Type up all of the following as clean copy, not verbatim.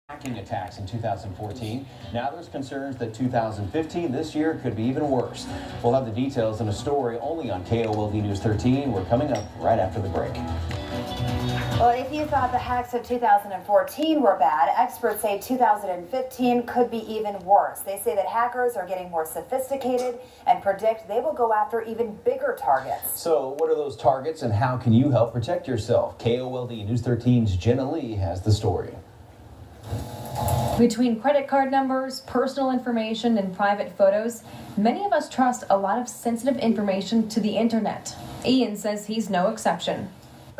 Hacking attacks in 2014. Now there's concerns that 2015, this year, could be even worse. We'll have the details in a story only on KOLD News 13. We're coming up right after the break. Well, if you thought the hacks of 2014 were bad, experts say 2015 could be even worse. They say that hackers are getting more sophisticated and predict they will go after even bigger targets. So what are those targets and how can you help protect yourself? KOLD News 13's Jenna Lee has the story. Between credit card numbers, personal information, and private photos, many of us trust a lot of sensitive information to the internet. Ian says he's no exception.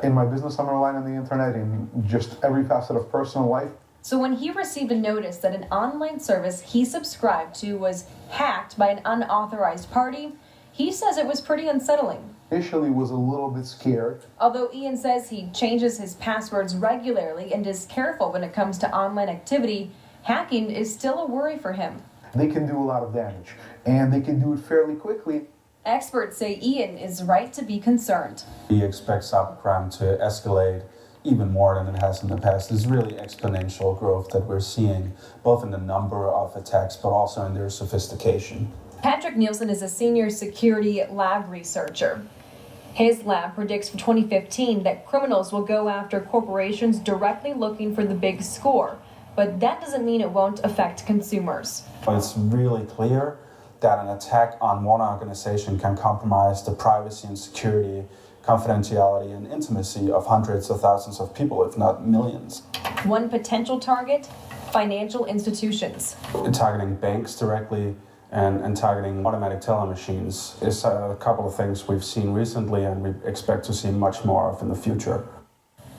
In my business, I'm relying on the internet in just every facet of personal life. So when he received a notice that an online service he subscribed to was hacked by an unauthorized party, he says it was pretty unsettling. Initially was a little bit scared. Although Ian says he changes his passwords regularly and is careful when it comes to online activity, hacking is still a worry for him. They can do a lot of damage, and they can do it fairly quickly. Experts say Ian is right to be concerned. We expect cybercrime to escalate even more than it has in the past. There's really exponential growth that we're seeing, both in the number of attacks, but also in their sophistication. Patrick Nielsen is a senior security lab researcher. His lab predicts for 2015 that criminals will go after corporations directly looking for the big score, but that doesn't mean it won't affect consumers. It's really clear that an attack on one organization can compromise the privacy and security, confidentiality, and intimacy of hundreds of thousands of people, if not millions. One potential target: financial institutions. Targeting banks directly and targeting automatic teller machines is a couple of things we've seen recently and we expect to see much more of in the future.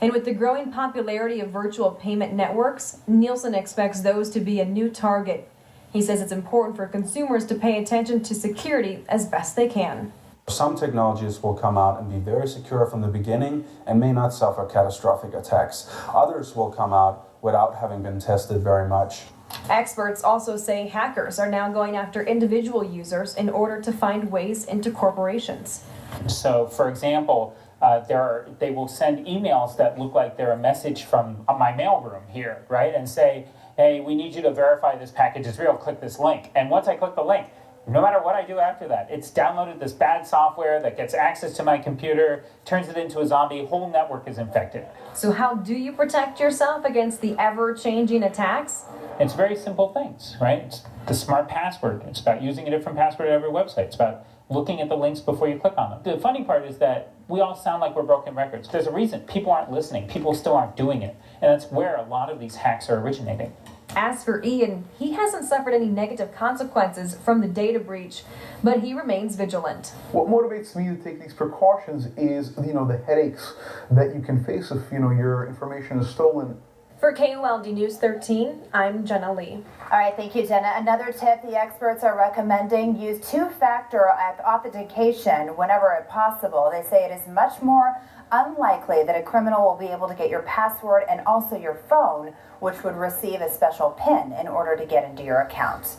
And with the growing popularity of virtual payment networks, Nielsen expects those to be a new target. He says it's important for consumers to pay attention to security as best they can. Some technologies will come out and be very secure from the beginning and may not suffer catastrophic attacks. Others will come out without having been tested very much. Experts also say hackers are now going after individual users in order to find ways into corporations. So, for example, they will send emails that look like they're a message from my mailroom here, right? And say, hey, we need you to verify this package is real, click this link. And once I click the link, no matter what I do after that, it's downloaded this bad software that gets access to my computer, turns it into a zombie, whole network is infected. So how do you protect yourself against the ever-changing attacks? It's very simple things, right? It's the smart password. It's about using a different password at every website. It's about looking at the links before you click on them. The funny part is that we all sound like we're broken records. There's a reason. People aren't listening. People still aren't doing it. And that's where a lot of these hacks are originating. As for Ian, he hasn't suffered any negative consequences from the data breach, but he remains vigilant. What motivates me to take these precautions is, the headaches that you can face if, your information is stolen. For KOLD News 13, I'm Jenna Lee. All right, thank you, Jenna. Another tip the experts are recommending: use two-factor authentication whenever possible. They say it is much more unlikely that a criminal will be able to get your password and also your phone, which would receive a special PIN in order to get into your account.